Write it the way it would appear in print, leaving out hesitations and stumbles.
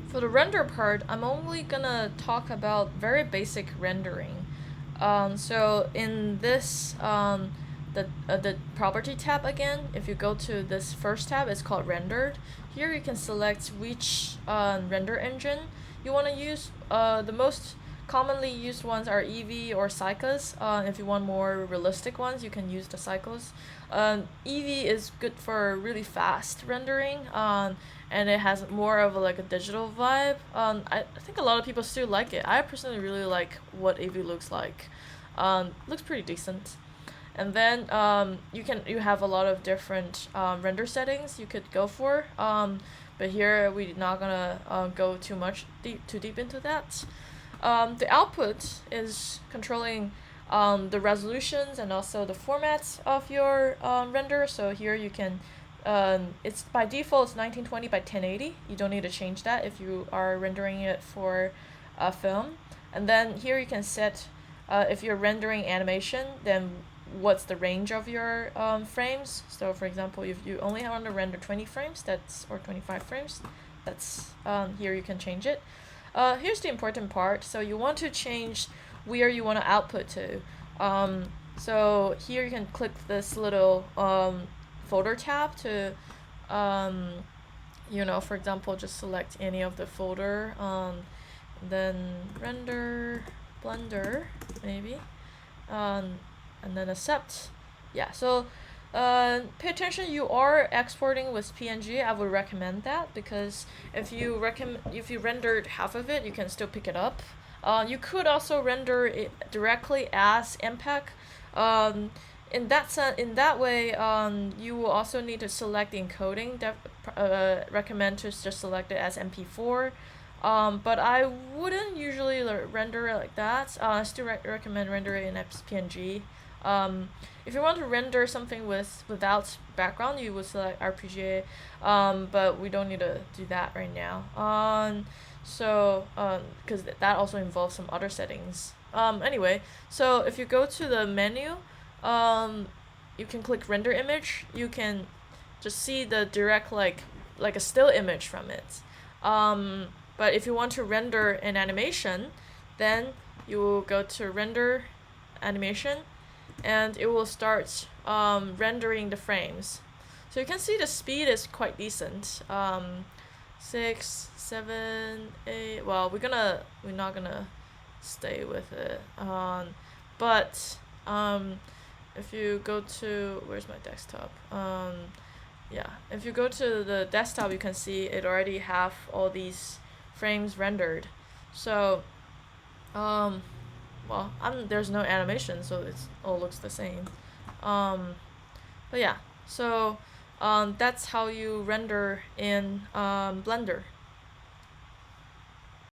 For the render part, I'm only gonna talk about very basic rendering. So in this, the property tab again, if you go to this first tab, it's called rendered. Here you can select which render engine you want to use. The most commonly used ones are Eevee or Cycles. If you want more realistic ones, you can use the Cycles. Eevee is good for really fast rendering. And it has more of like a digital vibe. I think a lot of people still like it. I personally really like what Eevee looks like. Looks pretty decent. And then you have a lot of different render settings you could go for. But here we're not gonna go too deep into that. The output is controlling the resolutions and also the formats of your render. So here you can, it's by default it's 1920 by 1080. You don't need to change that if you are rendering it for a film. And then here you can set, if you're rendering animation, then what's the range of your frames. So for example, if you only want to render 20 frames, that's or 25 frames, that's here you can change it. Here's the important part. So you want to change where you want to output to. So here you can click this little folder tab to, for example, just select any of the folder. Then render Blender maybe, and then accept. Yeah. So pay attention. You are exporting with PNG. I would recommend that because if you rendered half of it, you can still pick it up. You could also render it directly as MPEG. In that way, you will also need to select the encoding. Recommend to just select it as MP4. But I wouldn't usually render it like that. I still recommend rendering it in PNG. If you want to render something without background, you would select RPGA, but we don't need to do that right now. Because that also involves some other settings. Anyway, so if you go to the menu, you can click render image. You can just see the direct like a still image from it. But if you want to render an animation, then you will go to render animation, and it will start rendering the frames. So you can see the speed is quite decent. 6, 7, 8. Well, we're not gonna stay with it. But if you go to, where's my desktop? Yeah, if you go to the desktop, you can see it already have all these frames rendered. So there's no animation, so it all looks the same. But yeah, so that's how you render in Blender.